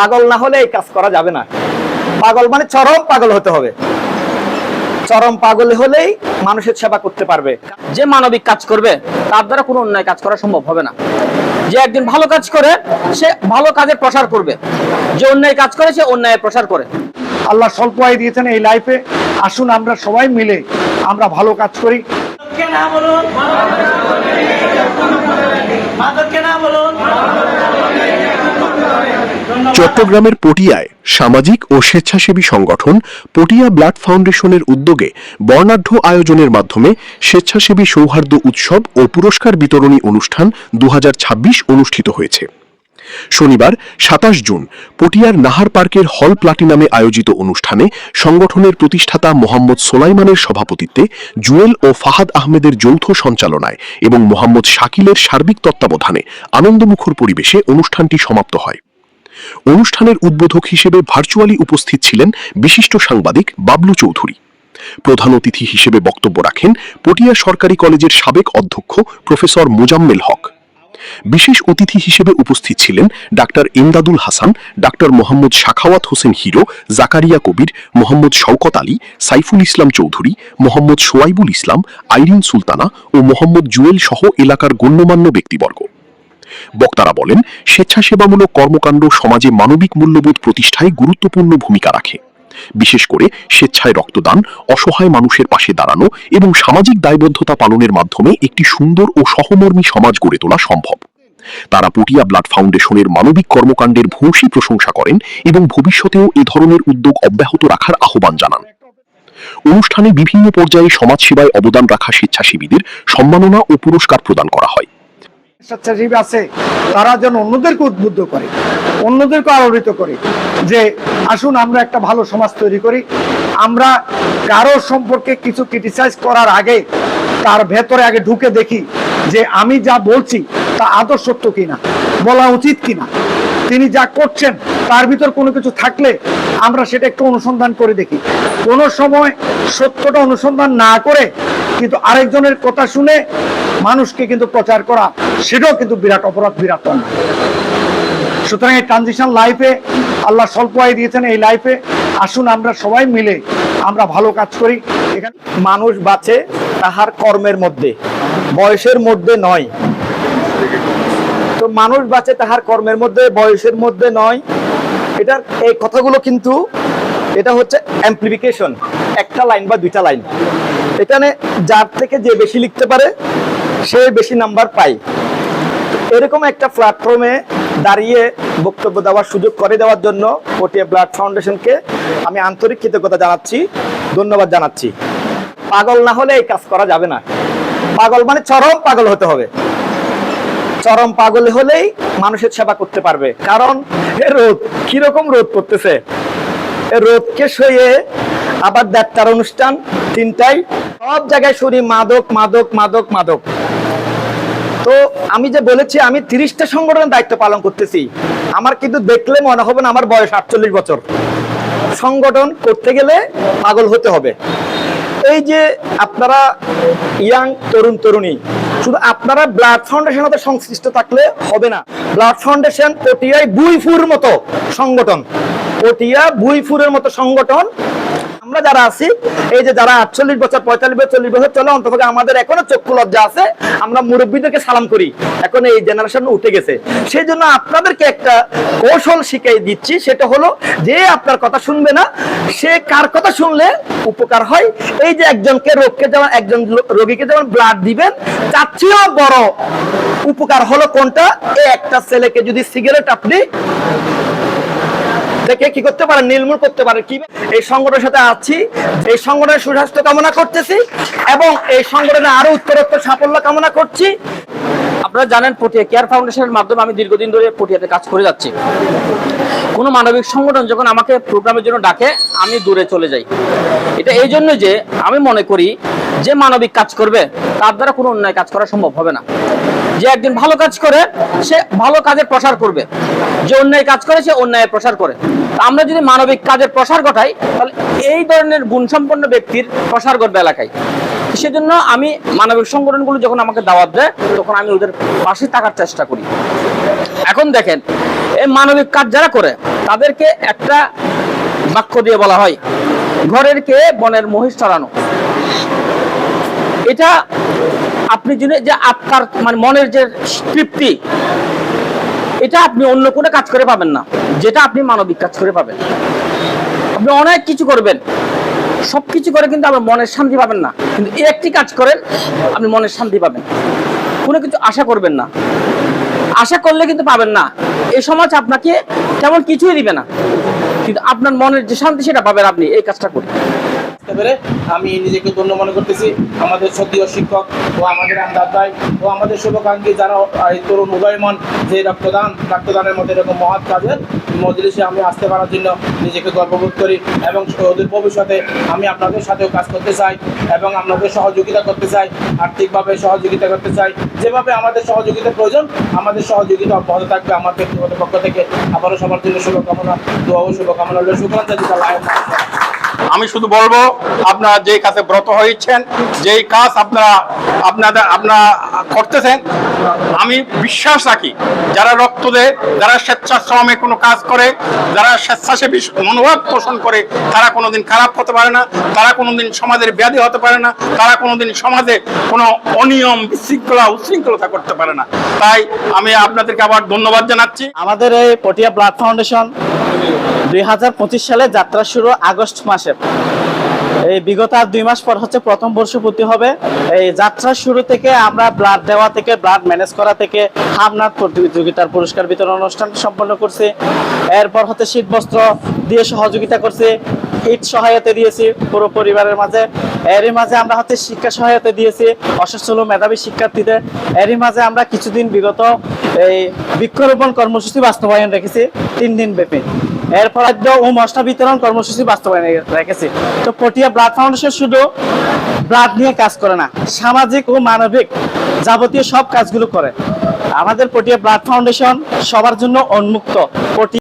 পাগল না হলে এই কাজ করা যাবে না। পাগল মানে চরম পাগল হতে হবে। চরম পাগল হলেই মানুষের সেবা করতে পারবে। যে মানবিক কাজ করবে তার দ্বারা কোনো অন্যায় কাজ করা সম্ভব হবে না। যে একদিন ভালো কাজ করে সে ভালো কাজের প্রসার করবে, যে অন্যায় কাজ করে সে অন্যায়ের প্রসার করে। আল্লাহ স্বল্প আয় দিয়েছেন এই লাইফে, আসুন আমরা সবাই মিলে আমরা ভালো কাজ করি। চট্টগ্রামের পটিয়ায় সামাজিক ও স্বেচ্ছাসেবী সংগঠন পটিয়া ব্লাড ফাউন্ডেশনের উদ্যোগে বর্ণাঢ্য আয়োজনের মাধ্যমে স্বেচ্ছাসেবী সৌহার্দ্য উৎসব ও পুরস্কার বিতরণী অনুষ্ঠান 2026 অনুষ্ঠিত হয়েছে। শনিবার 27 জুন পটিয়ার নাহার পার্কের হল প্লাটিনামে আয়োজিত অনুষ্ঠানে সংগঠনের প্রতিষ্ঠাতা মোহাম্মদ সোলাইমানের সভাপতিত্বে জুয়েল ও ফাহাদ আহমেদের যৌথ সঞ্চালনায় এবং মোহাম্মদ শাকিলের সার্বিক তত্ত্বাবধানে আনন্দমুখর পরিবেশে অনুষ্ঠানটি সমাপ্ত হয়। অনুষ্ঠানের উদ্বোধক হিসেবে ভার্চুয়ালি উপস্থিত ছিলেন বিশিষ্ট সাংবাদিক বাবলু চৌধুরী। প্রধান অতিথি হিসেবে বক্তব্য রাখেন পটিয়া সরকারি কলেজের সাবেক অধ্যক্ষ প্রফেসর মোজাম্মেল হক। বিশেষ অতিথি হিসেবে উপস্থিত ছিলেন doctor Imdadul Hasan, doctor Mohammad Shakhawat Hossain Hero, Zakaria Kabir, Mohammad Shawkat Ali, Saiful Islam Chowdhury, Mohammad Soaibul Islam, Irene Sultana ও মোহাম্মদ জুয়েল সহ এলাকার গণ্যমান্য ব্যক্তিবর্গ। বক্তারা বলেন, স্বেচ্ছাসেবামূলক কর্মকাণ্ড সমাজে মানবিক মূল্যবোধ প্রতিষ্ঠায় গুরুত্বপূর্ণ ভূমিকা রাখে। বিশেষ করে স্বেচ্ছায় রক্তদান, অসহায় মানুষের পাশে দাঁড়ানো এবং সামাজিক দায়বদ্ধতা পালনের মাধ্যমে একটি সুন্দর ও সহমর্মী সমাজ গড়ে তোলা সম্ভব। তারা পটিয়া ব্লাড ফাউন্ডেশনের মানবিক কর্মকাণ্ডের ভূয়সী প্রশংসা করেন এবং ভবিষ্যতেও এ ধরনের উদ্যোগ অব্যাহত রাখার আহ্বান জানান। অনুষ্ঠানে বিভিন্ন পর্যায়ে সমাজসেবায় অবদান রাখা স্বেচ্ছাসেবীদের সম্মাননা ও পুরস্কার প্রদান করা হয়। স্বেচ্ছাসেবী আছে তারা যেন অন্যদেরকে উদ্বুদ্ধ করে, অন্যদেরকে আলোড়িত করে যে আসুন আমরা একটা ভালো সমাজ তৈরি করি। আমরা কারো সম্পর্কে কিছু ক্রিটিসাইজ করার আগে তার ভেতরে আগে ঢুকে দেখি যে আমি যা বলছি তা আদৌ সত্য কিনা, বলা উচিত কিনা, তিনি যা করছেন তার ভিতর কোনো কিছু থাকলে আমরা সেটা একটু অনুসন্ধান করে দেখি। কোনো সময় সত্যটা অনুসন্ধান না করে কিন্তু আরেকজনের কথা শুনে মানুষকে কিন্তু প্রচার করা, সেটাও কিন্তু বিরাট অপরাধ, বিরাট অন্যায়। সুতরাং এই ট্রানজিশন লাইফে আল্লাহ স্বল্প আয় দিয়েছেন এই লাইফে, আসুন আমরা সবাই মিলে আমরা ভালো কাজ করি। এখানে মানুষ বাঁচে তাহার কর্মের মধ্যে, বয়সের মধ্যে নয়। তো মানুষ বাঁচে তাহার কর্মের মধ্যে, বয়সের মধ্যে নয়। এটার এই কথাগুলো কিন্তু এটা হচ্ছে অ্যাম্প্লিফিকেশন, একটা লাইন বা দুইটা লাইন। এখানে যার থেকে যে বেশি লিখতে পারে সে বেশি নাম্বার পায়। এরকম একটা প্ল্যাটফর্মে দাঁড়িয়ে বক্তব্য দেওয়ার সুযোগ করে দেওয়ার জন্য পটিয়া ব্লাড ফাউন্ডেশনকে আমি আন্তরিক কৃতজ্ঞতা জানাচ্ছি, ধন্যবাদ জানাচ্ছি। পাগল না হলে এই কাজ করা যাবে না। পাগল মানে চরম পাগল হতে হবে। চরম পাগল হলেই মানুষের সেবা করতে পারবে। কারণ এ রোদ কিরকম রোদ পড়তেছে, এ রোদকে সইয়ে আবার 1:30টার অনুষ্ঠান, 3টায় সব জায়গায় শুনি মাদক মাদক মাদক মাদক। তো আমি যে বলেছি আমি 30টা সংগঠনের দায়িত্ব পালন করতেছি, আমার কিন্তু দেখলে মনে হবে না আমার বয়স 48 বছর। সংগঠন করতে গেলে পাগল হতে হবে। এই যে আপনারা ইয়াং তরুণ তরুণী, শুধু আপনারা ব্লাড ফাউন্ডেশনের সাথে সংশ্লিষ্ট থাকলে হবে না। ব্লাড ফাউন্ডেশন পটিয়ায় বুইফুর মতো সংগঠন, পটিয়া বুইফুরের মতো সংগঠন। আমরা যারা আছি, এই যে যারা 48 বছর 45 বছর 40 বছর চলে, অন্তত আমাদের এখনো চক্ষু লজ্জা আছে, আমরা মুরব্বীদেরকে সালাম করি। এখন এই জেনারেশন উঠে গেছে, সেই জন্য আপনাদেরকে একটা কৌশল শিখিয়ে দিচ্ছি। সেটা হলো যে আপনার কথা শুনবে না, সে কার কথা শুনলে উপকার হয়। এই যে একজনকে একজন রোগীকে যেমন ব্লাড দিবেন, তার চেয়েও বড় উপকার হলো কোনটা? এই একটা ছেলেকে যদি সিগারেট আপনি থেকে কি করতে পারেন, নির্মূল করতে পারেন। কি এই সংগঠনের সাথে আছি, এই সংগঠনের সুস্বাস্থ্য কামনা করতেছি এবং এই সংগঠনে আরো উত্তরোত্তর সাফল্য কামনা করছি। আপনারা জানেন পটিয়া কেয়ার ফাউন্ডেশনের মাধ্যমে আমি দীর্ঘদিন ধরে পটিয়াতে কাজ করে যাচ্ছি। কোনো মানবিক সংগঠন যখন আমাকে প্রোগ্রামের জন্য ডাকে আমি দূরে চলে যাই। এটা এই জন্য যে আমি মনে করি যে মানবিক কাজ করবে তার দ্বারা কোনো অন্যায় কাজ করা সম্ভব হবে না। যে একদিন ভালো কাজ করে সে ভালো কাজের প্রসার করবে, যে অন্যায় কাজ করে সে অন্যায়ের প্রসার করে। আমরা যদি মানবিক কাজের প্রসার ঘটাই তাহলে এই ধরনের গুণসম্পন্ন ব্যক্তির প্রসার ঘটবে এলাকায়। সেজন্য আমি মানবিক সংগঠনগুলো যখন আমাকে দাওয়াত দেয় তখন আমি ওদের পাশে থাকার চেষ্টা করি। এখন দেখেন এই মানবিক কাজ যারা করে তাদেরকে একটা বাক্য দিয়ে বলা হয়, ঘরের কে বনের মহিষ চড়ানো। এটা আপনি যে আপনার মানে মনের যে তৃপ্তি, এটা আপনি অন্য কোনো কাজ করে পাবেন না, যেটা আপনি মানবিক কাজ করে পাবেন। আপনি অনেক কিছু করবেন, সবকিছু করে কিন্তু আপনার মনের শান্তি পাবেন না, কিন্তু এই একটি কাজ করেন আপনি মনের শান্তি পাবেন। কোনো কিছু আশা করবেন না, আশা করলে কিন্তু পাবেন না। এই সমাজ আপনাকে তেমন কিছুই দিবে না, কিন্তু আপনার মনের যে শান্তি সেটা পাবেন আপনি এই কাজটা করে। আমি নিজেকে ধন্য মনে করতেছি। আমাদের সদীয় শিক্ষক ও আমাদের আমদাদ ভাই ও আমাদের শুভাকাঙ্ক্ষী যারা এই তরুণ উদয়মন যে রক্তদানের মধ্যে এরকম মহৎ কাজের মজলিসে আমি আসতে পারার জন্য নিজেকে গর্ববোধ করি, এবং ওদের ভবিষ্যতে আমি আপনাদের সাথেও কাজ করতে চাই এবং আপনাদের সহযোগিতা করতে চাই, আর্থিকভাবে সহযোগিতা করতে চাই। যেভাবে আমাদের সহযোগিতার প্রয়োজন আমাদের সহযোগিতা অব্যাহত থাকবে। আমার ব্যক্তিগত পক্ষ থেকে আবারও সবার জন্য শুভকামনা, দোয়া ও শুভকামনা হলো। শুকরান জাযাকাল্লাহ। আমি শুধু বলবো, আপনারা যে কাজে ব্রত হয়েছেন, যেই কাজ আপনারা করতেছেন, আমি বিশ্বাস রাখি যারা রক্ত দেয়, যারা স্বেচ্ছাশ্রমে কোনো কাজ করে, যারা স্বেচ্ছাসেবী মনোভাব পোষণ করে, তারা কোনোদিন খারাপ হতে পারে না, তারা কোনোদিন সমাজের ব্যাধি হতে পারে না, তারা কোনোদিন সমাজে কোনো অনিয়ম উচ্ছৃঙ্খলতা করতে পারে না। তাই আমি আপনাদেরকে আবার ধন্যবাদ জানাচ্ছি। আমাদের এই পটিয়া ব্লাড ফাউন্ডেশন 2025 সালে যাত্রা শুরু আগস্ট মাসে। এই বিগত আর 2 মাস পর হচ্ছে প্রথম বর্ষপূর্তি হবে। এই যাত্রার শুরু থেকে আমরা ব্লাড দেওয়া থেকে, ব্লাড ম্যানেজ করা থেকে, হামনাথ প্রতিযোগিতার পুরস্কার বিতরণ অনুষ্ঠান সম্পন্ন করছি। এরপর হচ্ছে শীত বস্ত্র দিয়ে সহযোগিতা করছি, ঈদ সহায়তা দিয়েছি পুরো পরিবারের মাঝে। এরই মাঝে আমরা হচ্ছে শিক্ষা সহায়তা দিয়েছি অসচ্ছল মেধাবী শিক্ষার্থীদের। এরই মাঝে আমরা কিছুদিন বিগত এই বৃক্ষরোপণ কর্মসূচি বাস্তবায়ন রেখেছি 3 দিন ব্যাপী। এরপর ও মশলা বিতরণ কর্মসূচি বাস্তবায়ন রেখেছি। তো পটিয়া ব্লাড ফাউন্ডেশন শুধু ব্লাড নিয়ে কাজ করে না, সামাজিক ও মানবিক যাবতীয় সব কাজগুলো করে। আমাদের পটিয়া ব্লাড ফাউন্ডেশন সবার জন্য উন্মুক্ত।